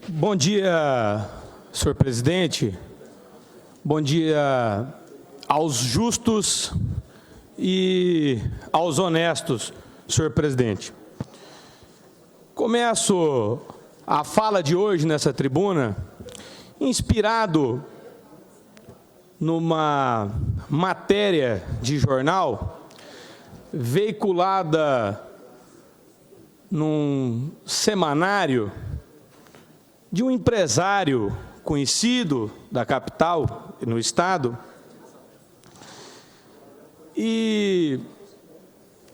Bom dia, senhor presidente. Bom dia aos justos e aos honestos, senhor presidente. Começo a fala de hoje nessa tribuna inspirado numa matéria de jornal veiculada num semanário de um empresário conhecido da capital, no estado, e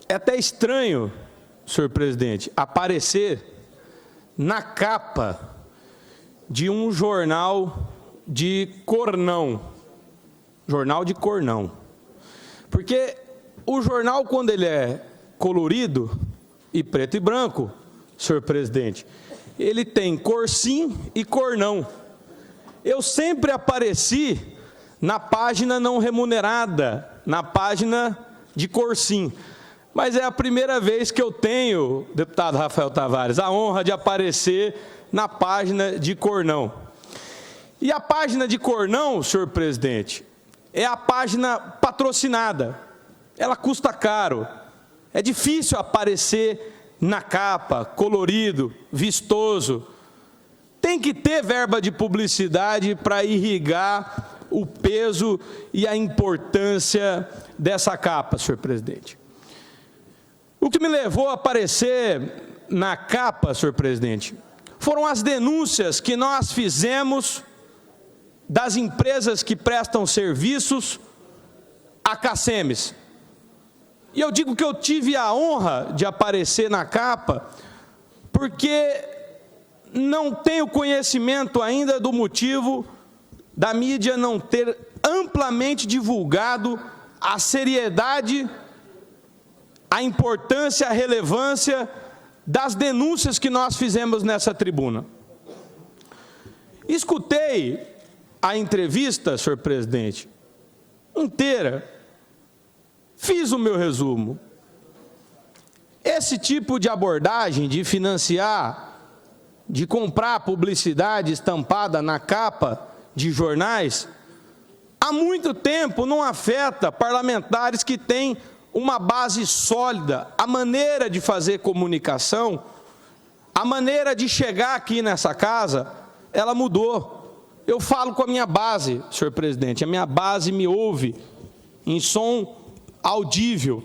é até estranho, senhor presidente, aparecer na capa de um jornal de Cornão, porque o jornal, quando ele é colorido e preto e branco, senhor presidente, ele tem cor sim e cor não. Eu sempre apareci na página não remunerada, na página de cor sim. Mas é a primeira vez que eu tenho, deputado Rafael Tavares, a honra de aparecer na página de cor não. E a página de cor não, senhor presidente, é a página patrocinada. Ela custa caro. É difícil aparecer na capa, colorido, vistoso. Tem que ter verba de publicidade para irrigar o peso e a importância dessa capa, senhor presidente. O que me levou a aparecer na capa, senhor presidente, foram as denúncias que nós fizemos das empresas que prestam serviços a CACEMES. E eu digo que eu tive a honra de aparecer na capa porque não tenho conhecimento ainda do motivo da mídia não ter amplamente divulgado a seriedade, a importância, a relevância das denúncias que nós fizemos nessa tribuna. Escutei a entrevista, senhor presidente, inteira. Fiz o meu resumo. Esse tipo de abordagem de financiar, de comprar publicidade estampada na capa de jornais, há muito tempo não afeta parlamentares que têm uma base sólida. A maneira de fazer comunicação, a maneira de chegar aqui nessa casa, ela mudou. Eu falo com a minha base, senhor presidente, a minha base me ouve em som audível.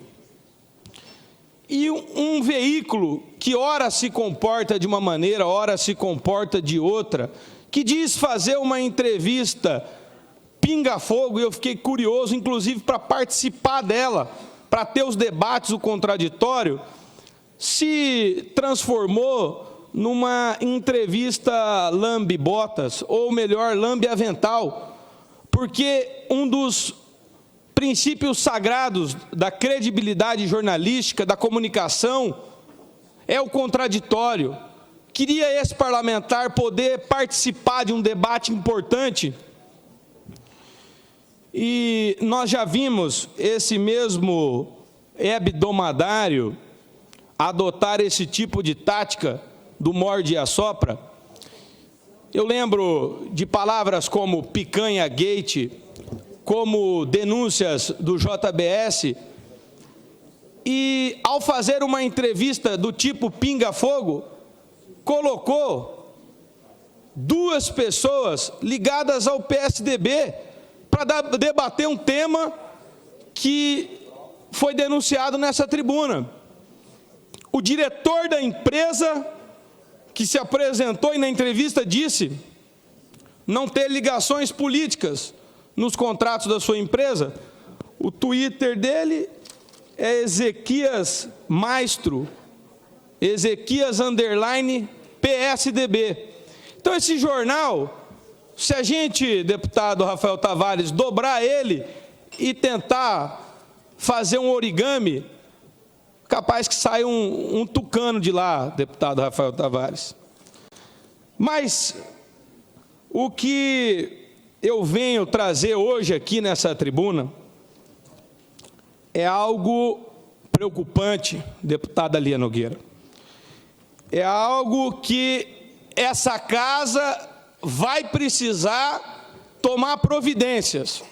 E um veículo que ora se comporta de uma maneira, ora se comporta de outra, que diz fazer uma entrevista pinga-fogo, e eu fiquei curioso, inclusive, para participar dela, para ter os debates, o contraditório, se transformou numa entrevista lambe-botas, ou melhor, lambe-avental, porque um dos princípios sagrados da credibilidade jornalística, da comunicação, é o contraditório. Queria esse parlamentar poder participar de um debate importante. E nós já vimos esse mesmo hebdomadário adotar esse tipo de tática do morde e assopra. Eu lembro de palavras como picanha gate, como denúncias do JBS, e ao fazer uma entrevista do tipo pinga-fogo, colocou duas pessoas ligadas ao PSDB para debater um tema que foi denunciado nessa tribuna. O diretor da empresa que se apresentou e na entrevista disse não ter ligações políticas nos contratos da sua empresa. O Twitter dele é Ezequias Maestro, Ezequias _ PSDB. Então, esse jornal, se a gente, deputado Rafael Tavares, dobrar ele e tentar fazer um origami, capaz que saia um tucano de lá, deputado Rafael Tavares. Mas o que eu venho trazer hoje aqui nessa tribuna é algo preocupante, deputada Lia Nogueira. É algo que essa casa vai precisar tomar providências.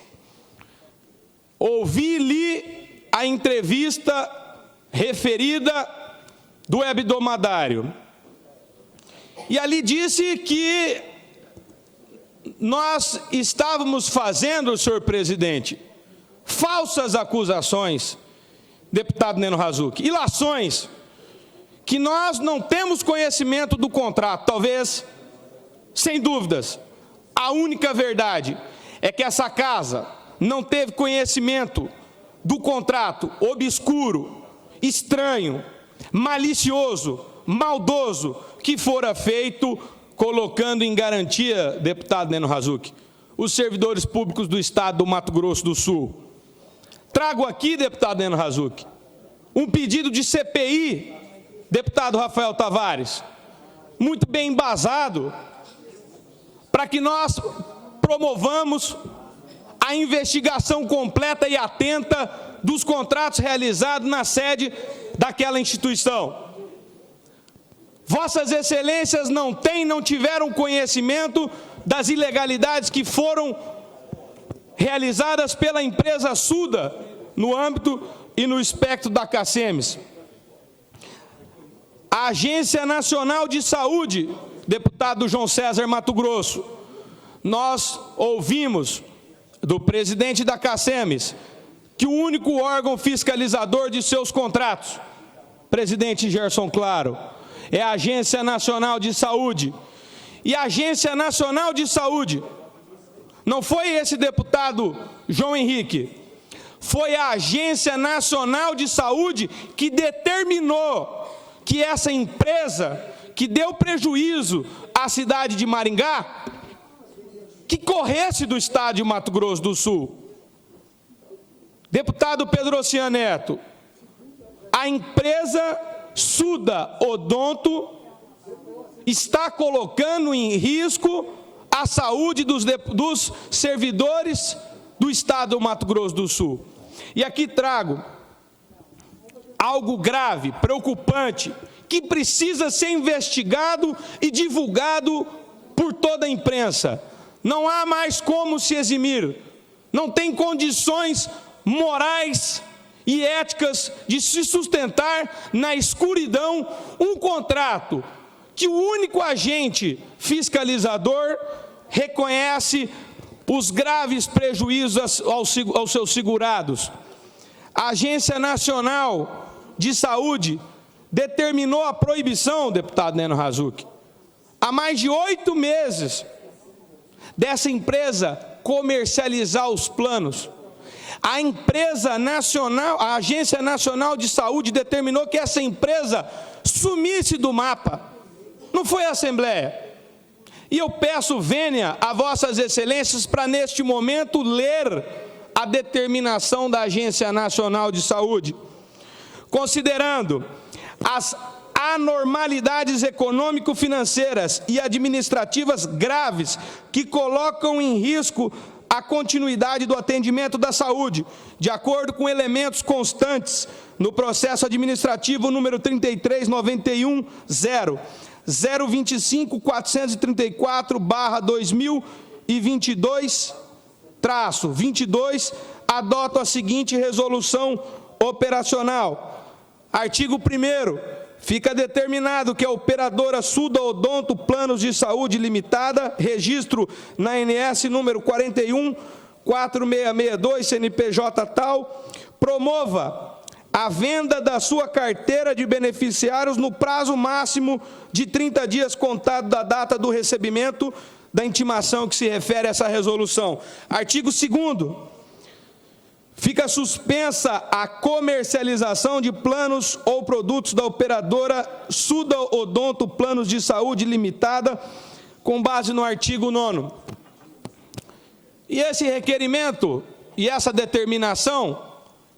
Ouvi-lhe a entrevista referida do hebdomadário. E ali disse que nós estávamos fazendo, senhor presidente, falsas acusações, deputado Neno Razuc, ilações, que nós não temos conhecimento do contrato. Talvez, sem dúvidas, a única verdade é que essa casa não teve conhecimento do contrato obscuro, estranho, malicioso, maldoso, que fora feito colocando em garantia, deputado Neno Razuc, os servidores públicos do Estado do Mato Grosso do Sul. Trago aqui, deputado Neno Razuc, um pedido de CPI, deputado Rafael Tavares, muito bem embasado, para que nós promovamos a investigação completa e atenta dos contratos realizados na sede daquela instituição. Vossas Excelências não tiveram conhecimento das ilegalidades que foram realizadas pela empresa Suda no âmbito e no espectro da CACEMES. A Agência Nacional de Saúde, deputado João César Mato Grosso, nós ouvimos do presidente da CACEMES que o único órgão fiscalizador de seus contratos, presidente Gerson Claro, é a Agência Nacional de Saúde. E a Agência Nacional de Saúde, não foi esse deputado João Henrique, foi a Agência Nacional de Saúde que determinou que essa empresa, que deu prejuízo à cidade de Maringá, que corresse do estado de Mato Grosso do Sul. Deputado Pedrocian Neto, a empresa Suda Odonto está colocando em risco a saúde dos servidores do estado do Mato Grosso do Sul. E aqui trago algo grave, preocupante, que precisa ser investigado e divulgado por toda a imprensa. Não há mais como se eximir, não tem condições morais e éticas de se sustentar na escuridão um contrato que o único agente fiscalizador reconhece os graves prejuízos aos seus segurados. A Agência Nacional de Saúde determinou a proibição, deputado Neno Razuc, há mais de 8 meses, dessa empresa comercializar os planos. A empresa nacional, a Agência Nacional de Saúde determinou que essa empresa sumisse do mapa. Não foi a Assembleia. E eu peço vênia a vossas excelências para, neste momento, ler a determinação da Agência Nacional de Saúde. Considerando as anormalidades econômico-financeiras e administrativas graves que colocam em risco a continuidade do atendimento da saúde, de acordo com elementos constantes no processo administrativo número 33000.025.434/2022-22, adota a seguinte resolução operacional. Artigo 1º. Fica determinado que a operadora Suda Odonto Planos de Saúde Limitada, registro na ANS número 41.4662, CNPJ tal, promova a venda da sua carteira de beneficiários no prazo máximo de 30 dias contado da data do recebimento da intimação que se refere a essa resolução. Artigo 2º. Fica suspensa a comercialização de planos ou produtos da operadora Suda Odonto Planos de Saúde Limitada, com base no artigo 9º. E esse requerimento e essa determinação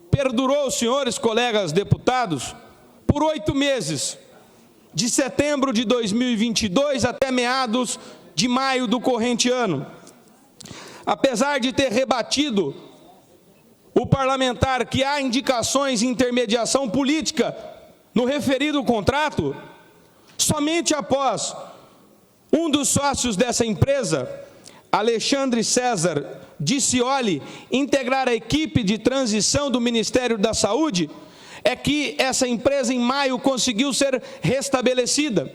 perdurou, senhores colegas deputados, por 8 meses, de setembro de 2022 até meados de maio do corrente ano. Apesar de ter rebatido o parlamentar que há indicações de intermediação política no referido contrato, somente após Um dos sócios dessa empresa, Alexandre César Dicioli, integrar a equipe de transição do Ministério da Saúde, é que essa empresa em maio conseguiu ser restabelecida.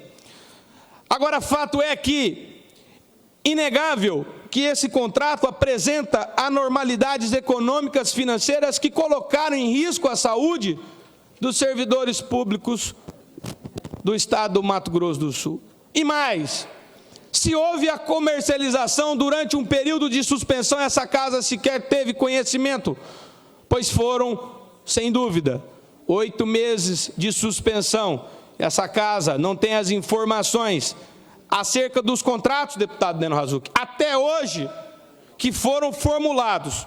Agora, fato é que, inegável, que esse contrato apresenta anormalidades econômicas financeiras que colocaram em risco a saúde dos servidores públicos do estado do Mato Grosso do Sul. E mais, se houve a comercialização durante um período de suspensão, essa casa sequer teve conhecimento, pois foram, sem dúvida, 8 meses de suspensão. Essa casa não tem as informações acerca dos contratos, deputado Neno Razuc, até hoje, que foram formulados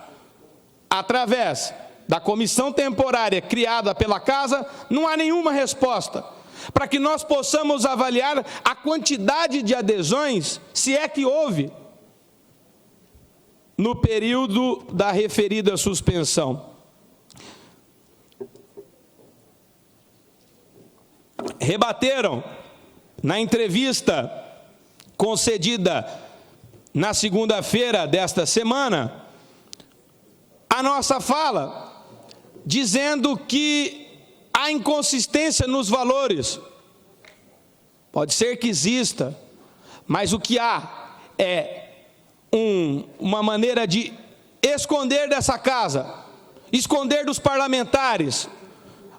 através da comissão temporária criada pela casa, não há nenhuma resposta para que nós possamos avaliar a quantidade de adesões, se é que houve, no período da referida suspensão. Rebateram, na entrevista concedida na segunda-feira desta semana, a nossa fala, dizendo que há inconsistência nos valores. Pode ser que exista, mas o que há é uma maneira de esconder dessa casa, esconder dos parlamentares,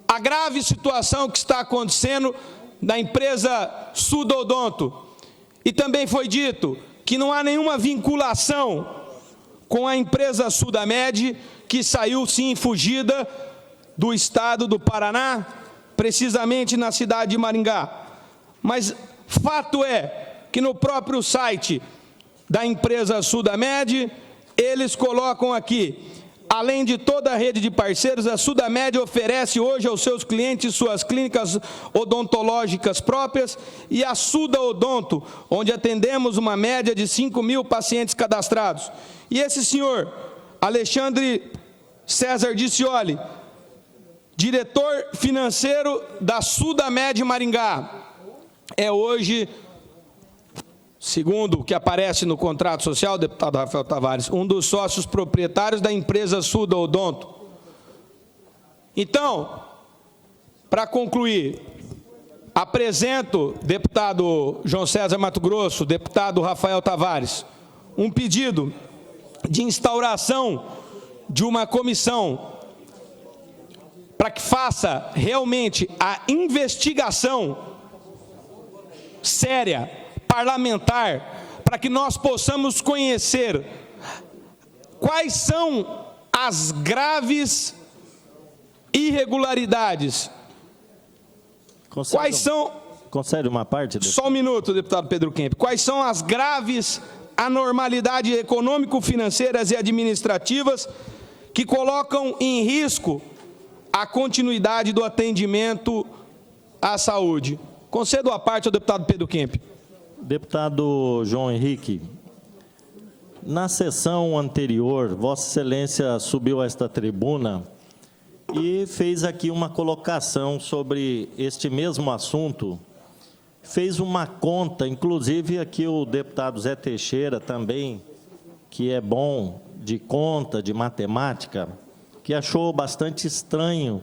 a grave situação que está acontecendo na empresa Sudodonto. E também foi dito que não há nenhuma vinculação com a empresa Sudamed, que saiu sim fugida do estado do Paraná, precisamente na cidade de Maringá. Mas fato é que no próprio site da empresa Sudamed, eles colocam aqui: além de toda a rede de parceiros, a Sudamed oferece hoje aos seus clientes suas clínicas odontológicas próprias e a Suda Odonto, onde atendemos uma média de 5.000 pacientes cadastrados. E esse senhor, Alexandre César Dicioli, diretor financeiro da Sudamed Maringá, é hoje, segundo o que aparece no contrato social, deputado Rafael Tavares, um dos sócios proprietários da empresa Suda Odonto. Então, para concluir, apresento, deputado João César Mato Grosso, deputado Rafael Tavares, um pedido de instauração de uma comissão para que faça realmente a investigação séria, parlamentar, para que nós possamos conhecer quais são as graves irregularidades. Concede uma parte? Só um minuto, deputado Pedro Kemp. Quais são as graves anormalidades econômico-financeiras e administrativas que colocam em risco a continuidade do atendimento à saúde? Concedo a parte ao deputado Pedro Kemp. Deputado João Henrique, na sessão anterior, Vossa Excelência subiu a esta tribuna e fez aqui uma colocação sobre este mesmo assunto, fez uma conta, inclusive aqui o deputado Zé Teixeira também, que é bom de conta, de matemática, que achou bastante estranho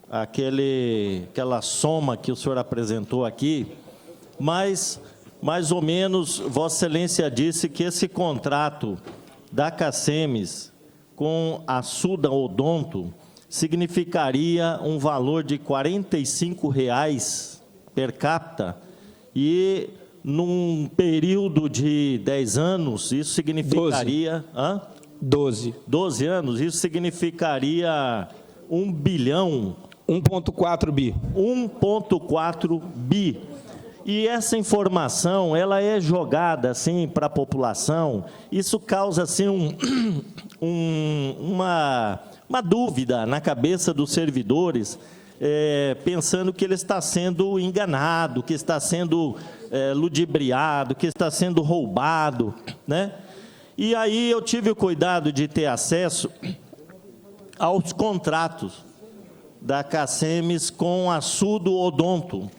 aquela soma que o senhor apresentou aqui, mas, mais ou menos, Vossa Excelência disse que esse contrato da CACEMES com a Suda Odonto significaria um valor de R$ 45,00 per capita, e num período de 10 anos, isso significaria... 12 anos, isso significaria 1 bilhão... 1,4 bi. 1,4 bi. E essa informação, ela é jogada assim para a população, isso causa assim uma dúvida na cabeça dos servidores, pensando que ele está sendo enganado, que está sendo ludibriado, que está sendo roubado, né? E aí eu tive o cuidado de ter acesso aos contratos da CACEMES com a Sudo Odonto.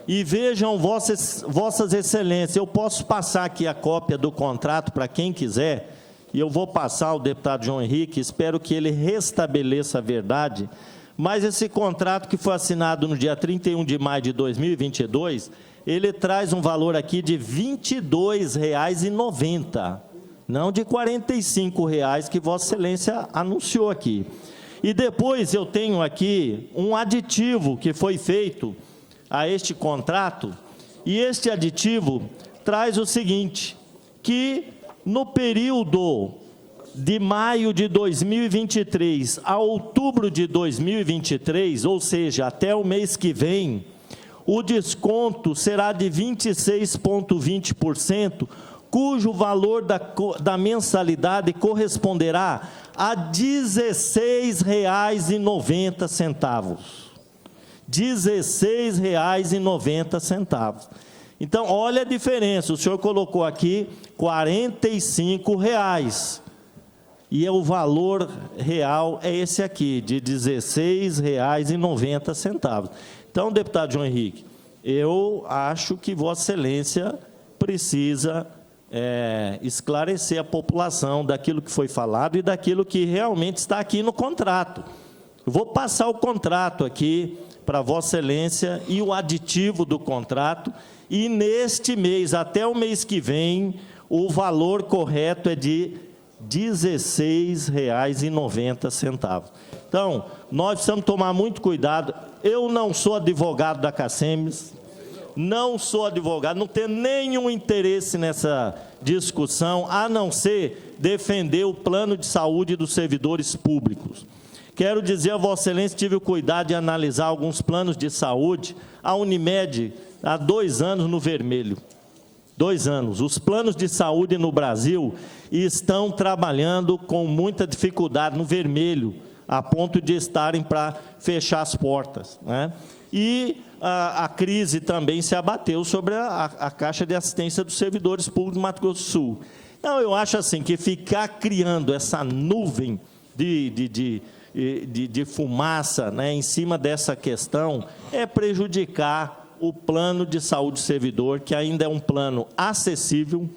E vejam, vossas excelências, eu posso passar aqui a cópia do contrato para quem quiser, e eu vou passar ao deputado João Henrique, espero que ele restabeleça a verdade, mas esse contrato que foi assinado no dia 31 de maio de 2022, ele traz um valor aqui de R$ 22,90, não de R$ 45,00 que Vossa Excelência anunciou aqui. E depois eu tenho aqui um aditivo que foi feito a este contrato, e este aditivo traz o seguinte, que no período de maio de 2023 a outubro de 2023, ou seja, até o mês que vem, o desconto será de 26,20%, cujo valor da mensalidade corresponderá a R$ 16,90. R$ 16,90. Então, olha a diferença, o senhor colocou aqui R$ 45,00, e o valor real é esse aqui, de R$ 16,90. Então, deputado João Henrique, eu acho que Vossa Excelência precisa esclarecer a população daquilo que foi falado e daquilo que realmente está aqui no contrato. Eu vou passar o contrato aqui para Vossa Excelência e o aditivo do contrato, e neste mês, até o mês que vem, o valor correto é de R$ 16,90. Então, nós precisamos tomar muito cuidado. Eu não sou advogado da CACEMES, não sou advogado, não tenho nenhum interesse nessa discussão, a não ser defender o plano de saúde dos servidores públicos. Quero dizer a Vossa Excelência, tive o cuidado de analisar alguns planos de saúde, a Unimed, há 2 anos no vermelho. 2 anos. Os planos de saúde no Brasil estão trabalhando com muita dificuldade no vermelho, a ponto de estarem para fechar as portas, né? E a crise também se abateu sobre a Caixa de Assistência dos Servidores Públicos do Mato Grosso do Sul. Então, eu acho assim, que ficar criando essa nuvem de fumaça, né, em cima dessa questão é prejudicar o plano de saúde do servidor, que ainda é um plano acessível,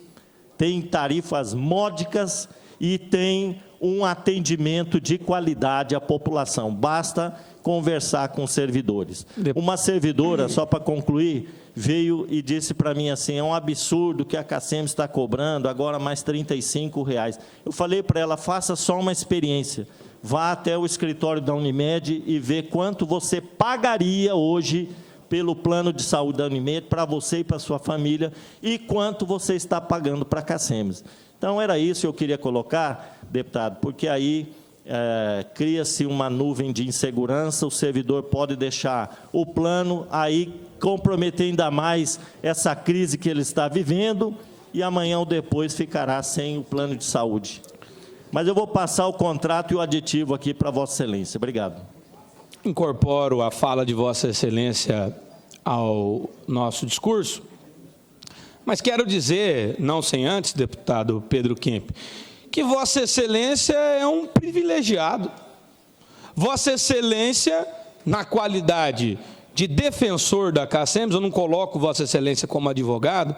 tem tarifas módicas e tem um atendimento de qualidade à população. Basta conversar com os servidores. Uma servidora, só para concluir, veio e disse para mim assim, é um absurdo que a CACEMES está cobrando, agora mais R$ 35,00. Eu falei para ela, faça só uma experiência, vá até o escritório da Unimed e vê quanto você pagaria hoje pelo plano de saúde da Unimed, para você e para a sua família, e quanto você está pagando para a CACEMES. Então, era isso que eu queria colocar, deputado, porque aí cria-se uma nuvem de insegurança, o servidor pode deixar o plano, aí comprometer ainda mais essa crise que ele está vivendo, e amanhã ou depois ficará sem o plano de saúde. Mas eu vou passar o contrato e o aditivo aqui para Vossa Excelência. Obrigado. Incorporo a fala de Vossa Excelência ao nosso discurso, mas quero dizer, não sem antes, deputado Pedro Kemp, que Vossa Excelência é um privilegiado. Vossa Excelência, na qualidade de defensor da CACEMES, eu não coloco Vossa Excelência como advogado,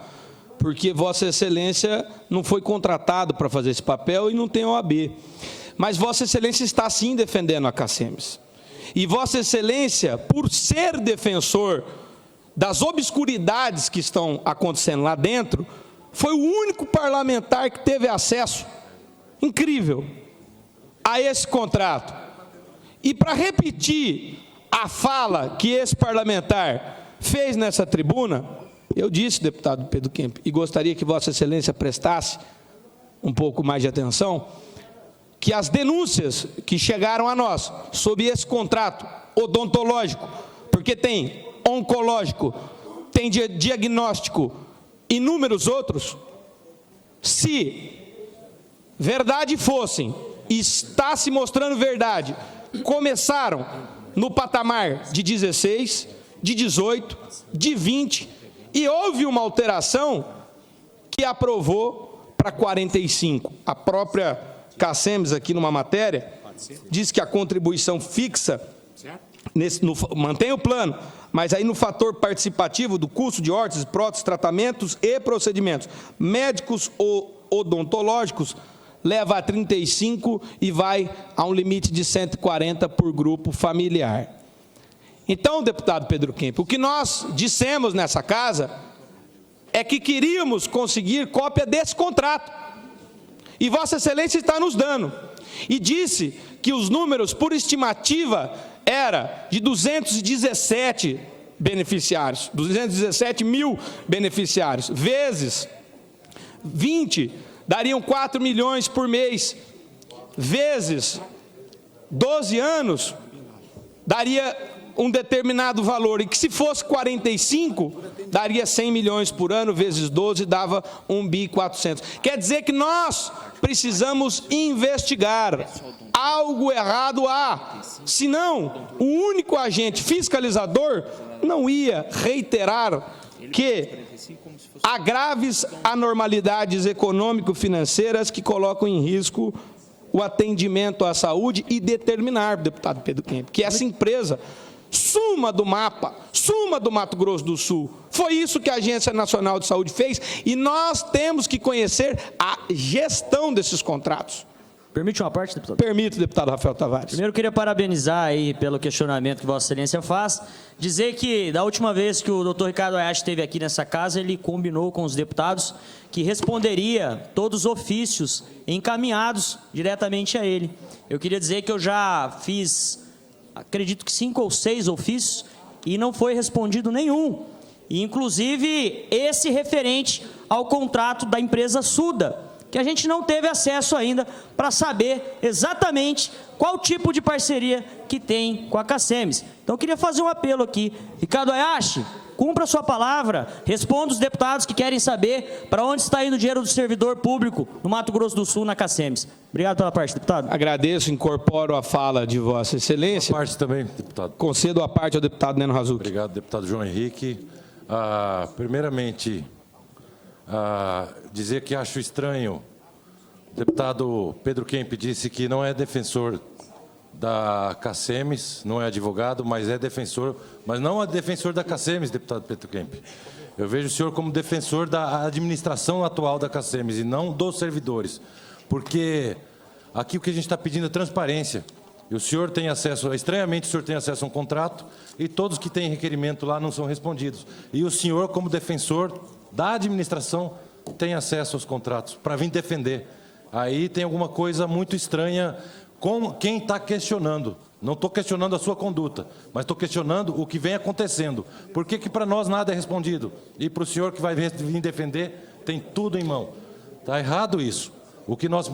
porque Vossa Excelência não foi contratado para fazer esse papel e não tem OAB. Mas Vossa Excelência está sim defendendo a CACEMES. E Vossa Excelência, por ser defensor das obscuridades que estão acontecendo lá dentro, foi o único parlamentar que teve acesso, incrível, a esse contrato. E para repetir a fala que esse parlamentar fez nessa tribuna, eu disse, deputado Pedro Kemp, e gostaria que Vossa Excelência prestasse um pouco mais de atenção, que as denúncias que chegaram a nós sobre esse contrato odontológico, porque tem oncológico, tem diagnóstico, inúmeros outros, se verdade fossem, e está se mostrando verdade, começaram no patamar de 16, de 18, de 20, e houve uma alteração que aprovou para 45. A própria CACEMES, aqui numa matéria, diz que a contribuição fixa, mantém o plano, mas aí no fator participativo do custo de órteses, próteses, tratamentos e procedimentos médicos ou odontológicos, leva a 35 e vai a um limite de 140 por grupo familiar. Então, deputado Pedro Kemp, o que nós dissemos nessa casa é que queríamos conseguir cópia desse contrato. E Vossa Excelência está nos dando. E disse que os números, por estimativa, era de 217 beneficiários, 217 mil beneficiários, vezes 20, dariam 4 milhões por mês, vezes 12 anos, daria um determinado valor, e que se fosse 45, daria 100 milhões por ano, vezes 12, dava 1 bi 400. Quer dizer que nós precisamos investigar. Algo errado há, senão o único agente fiscalizador não ia reiterar que há graves anormalidades econômico-financeiras que colocam em risco o atendimento à saúde e determinar, deputado Pedro Kemp, que essa empresa suma do mapa, suma do Mato Grosso do Sul. Foi isso que a Agência Nacional de Saúde fez e nós temos que conhecer a gestão desses contratos. Permite uma parte, deputado? Permito, deputado Rafael Tavares. Primeiro, eu queria parabenizar aí pelo questionamento que Vossa Excelência faz. Dizer que, da última vez que o doutor Ricardo Hayashi esteve aqui nessa casa, ele combinou com os deputados que responderia todos os ofícios encaminhados diretamente a ele. Eu queria dizer que eu já fiz, acredito que 5 ou 6 ofícios, e não foi respondido nenhum. E, inclusive, esse referente ao contrato da empresa Suda, que a gente não teve acesso ainda para saber exatamente qual tipo de parceria que tem com a CACEMES. Então, eu queria fazer um apelo aqui. Ricardo Hayashi, cumpra a sua palavra, responda os deputados que querem saber para onde está indo o dinheiro do servidor público no Mato Grosso do Sul, na CACEMES. Obrigado pela parte, deputado. Agradeço, incorporo a fala de Vossa Excelência. A parte também, deputado. Concedo a parte ao deputado Neno Razucchi. Obrigado, deputado João Henrique. Primeiramente, dizer que acho estranho, o deputado Pedro Kemp disse que não é defensor da CACEMES, não é advogado, mas é defensor, mas não é defensor da CACEMES, deputado Pedro Kemp. Eu vejo o senhor como defensor da administração atual da CACEMES e não dos servidores, porque aqui o que a gente está pedindo é transparência. E o senhor tem acesso, estranhamente o senhor tem acesso a um contrato e todos que têm requerimento lá não são respondidos. E o senhor, como defensor da administração, tem acesso aos contratos para vir defender. Aí tem alguma coisa muito estranha com quem está questionando. Não estou questionando a sua conduta, mas estou questionando o que vem acontecendo. Por que que para nós nada é respondido? E para o senhor que vai vir defender, tem tudo em mão. Está errado isso. O que nós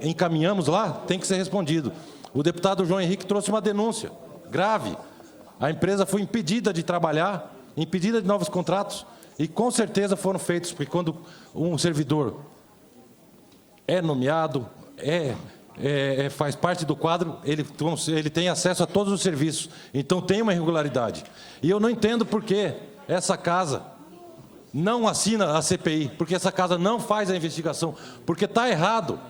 encaminhamos lá tem que ser respondido. O deputado João Henrique trouxe uma denúncia grave. A empresa foi impedida de trabalhar, impedida de novos contratos, e com certeza foram feitos, porque quando um servidor é nomeado, faz parte do quadro, ele tem acesso a todos os serviços. Então tem uma irregularidade. E eu não entendo por que essa casa não assina a CPI, porque essa casa não faz a investigação, porque está errado.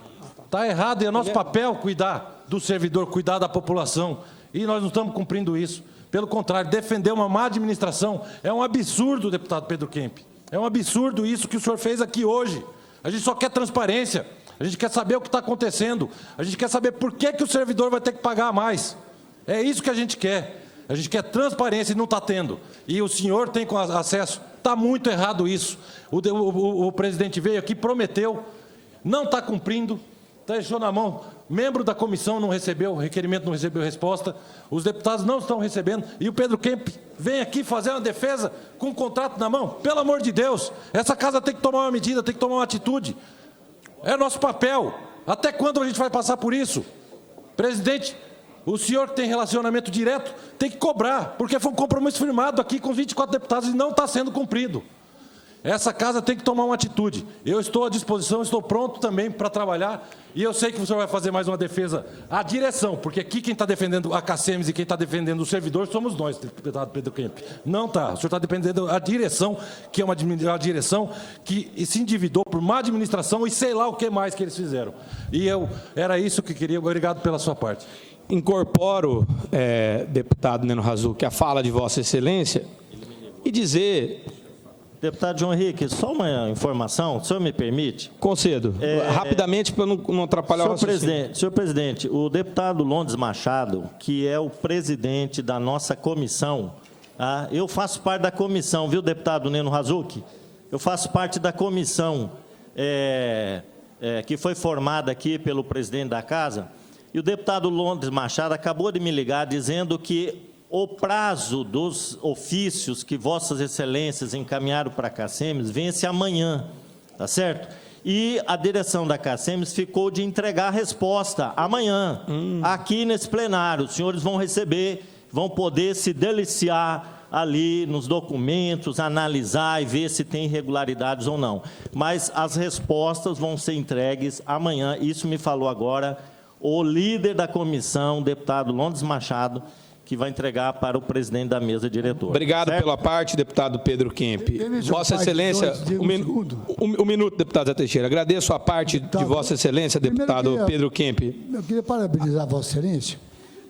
Está errado e é nosso papel cuidar do servidor, cuidar da população. E nós não estamos cumprindo isso. Pelo contrário, defender uma má administração é um absurdo, deputado Pedro Kemp. É um absurdo isso que o senhor fez aqui hoje. A gente só quer transparência. A gente quer saber o que está acontecendo. A gente quer saber por que que o servidor vai ter que pagar mais. É isso que a gente quer. A gente quer transparência e não está tendo. E o senhor tem acesso. Está muito errado isso. O presidente veio aqui, prometeu, não está cumprindo, deixou na mão. Membro da comissão não recebeu, o requerimento não recebeu resposta. Os deputados não estão recebendo. E o Pedro Kemp vem aqui fazer uma defesa com um contrato na mão. Pelo amor de Deus, essa casa tem que tomar uma medida, tem que tomar uma atitude. É nosso papel. Até quando a gente vai passar por isso? Presidente, o senhor que tem relacionamento direto tem que cobrar, porque foi um compromisso firmado aqui com 24 deputados e não está sendo cumprido. Essa casa tem que tomar uma atitude. Eu estou à disposição, estou pronto também para trabalhar. E eu sei que o senhor vai fazer mais uma defesa à direção, porque aqui quem está defendendo a CACEMES e quem está defendendo o servidor somos nós, deputado Pedro Kemp. Não está. O senhor está defendendo a direção, que é uma direção que se endividou por má administração e sei lá o que mais que eles fizeram. E era isso que queria. Obrigado pela sua parte. incorporo, deputado Neno Razuc, a fala de Vossa Excelência e dizer... Deputado João Henrique, só uma informação, o senhor me permite? Concedo. Rapidamente, para não atrapalhar o raciocínio. Senhor presidente, o deputado Londes Machado, que é o presidente da nossa comissão, eu faço parte da comissão, viu, deputado Neno Razuc? Eu faço parte da comissão que foi formada aqui pelo presidente da casa, e o deputado Londes Machado acabou de me ligar dizendo que o prazo dos ofícios que Vossas Excelências encaminharam para a CACEMES vence amanhã, tá certo? E a direção da CACEMES ficou de entregar a resposta amanhã, aqui nesse plenário. Os senhores vão receber, vão poder se deliciar ali nos documentos, analisar e ver se tem irregularidades ou não. Mas as respostas vão ser entregues amanhã. Isso me falou agora o líder da comissão, o deputado Londes Machado, que vai entregar para o presidente da mesa diretora. Obrigado pela parte, deputado Pedro Kemp. Vossa Excelência, um minuto, deputado Zé Teixeira. Agradeço a parte de Vossa Excelência, deputado Pedro Kemp. Eu queria parabenizar Vossa Excelência,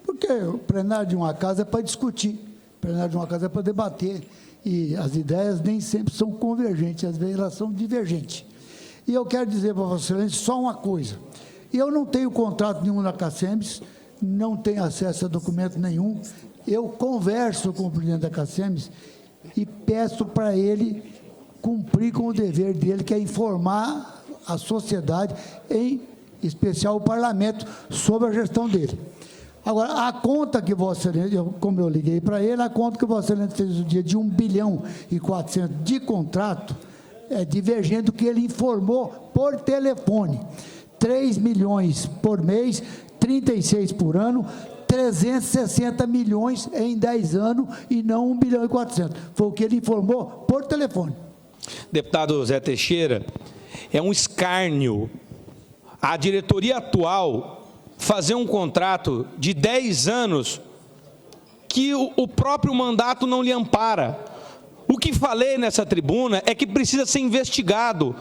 porque o plenário de uma casa é para discutir, o plenário de uma casa é para debater, e as ideias nem sempre são convergentes, às vezes elas são divergentes. E eu quero dizer para Vossa Excelência só uma coisa: eu não tenho contrato nenhum na CACEMES, não tenho acesso a documento nenhum. Eu converso com o presidente da CACEMES e peço para ele cumprir com o dever dele, que é informar a sociedade, em especial o parlamento, sobre a gestão dele. Agora, a conta que Vossa Excelência, como eu liguei para ele, a conta que Vossa Excelência fez no dia de 1 bilhão e 400 de contrato é divergente do que ele informou por telefone. 3 milhões por mês, 36 por ano, 360 milhões em 10 anos e não 1 bilhão e 400. Foi o que ele informou por telefone. Deputado Zé Teixeira, é um escárnio a diretoria atual fazer um contrato de 10 anos que o próprio mandato não lhe ampara. O que falei nessa tribuna é que precisa ser investigado.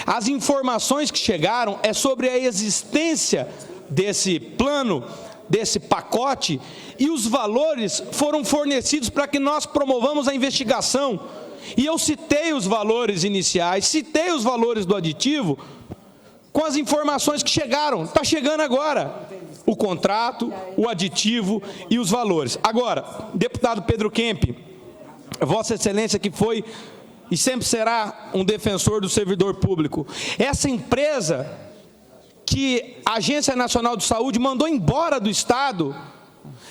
As informações que chegaram é sobre a existência desse plano, desse pacote, e os valores foram fornecidos para que nós promovamos a investigação. E eu citei os valores iniciais, citei os valores do aditivo, com as informações que chegaram. Está chegando agora o contrato, o aditivo e os valores. Agora, deputado Pedro Kemp, Vossa Excelência, que foi e sempre será um defensor do servidor público, essa empresa que a Agência Nacional de Saúde mandou embora do Estado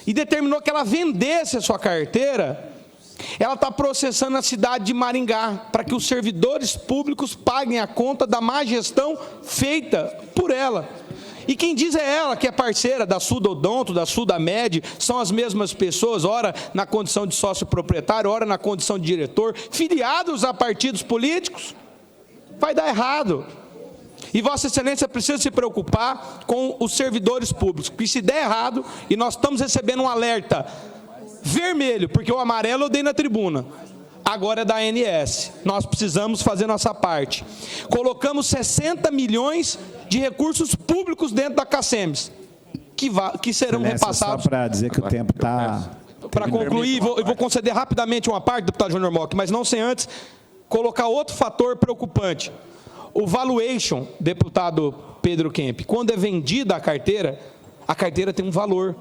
e determinou que ela vendesse a sua carteira, ela está processando a cidade de Maringá para que os servidores públicos paguem a conta da má gestão feita por ela. E quem diz é ela, que é parceira da Sudodonto, da Sudamed, são as mesmas pessoas, ora na condição de sócio proprietário, ora na condição de diretor, filiados a partidos políticos. Vai dar errado. E Vossa Excelência precisa se preocupar com os servidores públicos, porque se der errado, e nós estamos recebendo um alerta vermelho, porque o amarelo eu dei na tribuna, agora é da ANS, nós precisamos fazer nossa parte. Colocamos 60 milhões de recursos públicos dentro da CACEMES, que serão repassados. Só para dizer que o tempo está... Para concluir, eu vou conceder rapidamente uma parte, deputado Júnior Mock, mas não sem antes colocar outro fator preocupante. O valuation, deputado Pedro Kemp, quando é vendida a carteira tem um valor.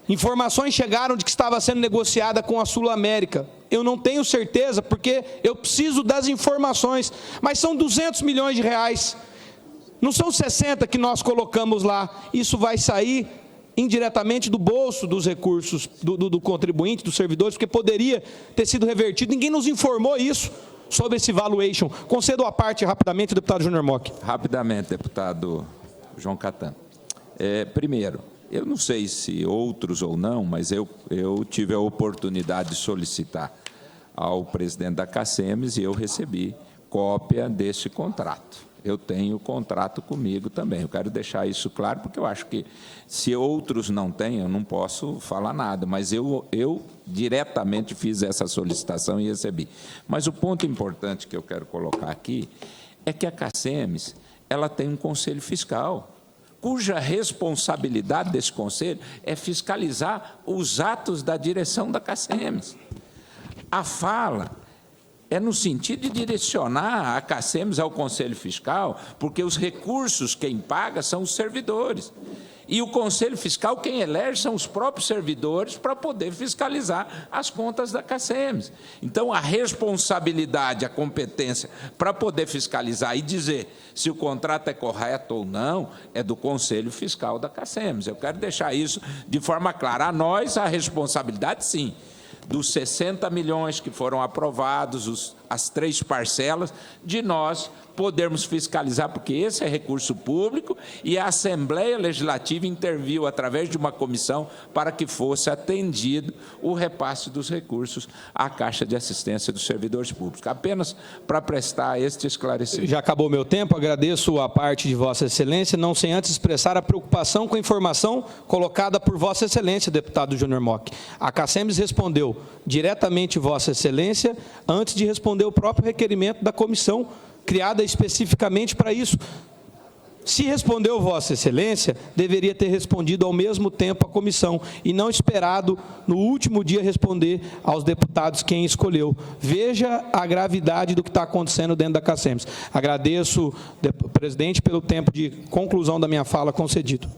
Informações chegaram de que estava sendo negociada com a Sul América. Eu não tenho certeza, porque eu preciso das informações, mas são 200 milhões de reais. Não são 60 que nós colocamos lá. Isso vai sair indiretamente do bolso dos recursos do contribuinte, dos servidores, porque poderia ter sido revertido. Ninguém nos informou isso, sobre esse valuation. Concedo a parte rapidamente, deputado Júnior Mock. Rapidamente, deputado João Catan. Primeiro, eu não sei se outros ou não, mas eu tive a oportunidade de solicitar ao presidente da CACEMES e eu recebi cópia desse contrato. Eu tenho o contrato comigo também. Eu quero deixar isso claro, porque eu acho que, se outros não têm, eu não posso falar nada, mas eu diretamente fiz essa solicitação e recebi. Mas o ponto importante que eu quero colocar aqui é que a CACEMES ela tem um conselho fiscal. cuja responsabilidade desse conselho é fiscalizar os atos da direção da CACEMES. A fala é no sentido de direcionar a CACEMES ao Conselho Fiscal, porque os recursos quem paga são os servidores. E o Conselho Fiscal, quem elege, são os próprios servidores para poder fiscalizar as contas da CACEMES. Então, a responsabilidade, a competência para poder fiscalizar e dizer se o contrato é correto ou não, é do Conselho Fiscal da CACEMES. Eu quero deixar isso de forma clara. A nós, a responsabilidade, sim, dos 60 milhões que foram aprovados, as 3 parcelas, de nós podermos fiscalizar, porque esse é recurso público e a Assembleia Legislativa interviu através de uma comissão para que fosse atendido o repasse dos recursos à Caixa de Assistência dos Servidores Públicos. Apenas para prestar este esclarecimento. Já acabou meu tempo, agradeço a parte de Vossa Excelência, não sem antes expressar a preocupação com a informação colocada por Vossa Excelência, deputado Júnior Mock. A CACEMES respondeu diretamente Vossa Excelência antes de responder o próprio requerimento da comissão, criada especificamente para isso. Se respondeu Vossa Excelência, deveria ter respondido ao mesmo tempo à comissão e não esperado no último dia responder aos deputados quem escolheu. Veja a gravidade do que está acontecendo dentro da CACEMES. Agradeço, presidente, pelo tempo de conclusão da minha fala concedido.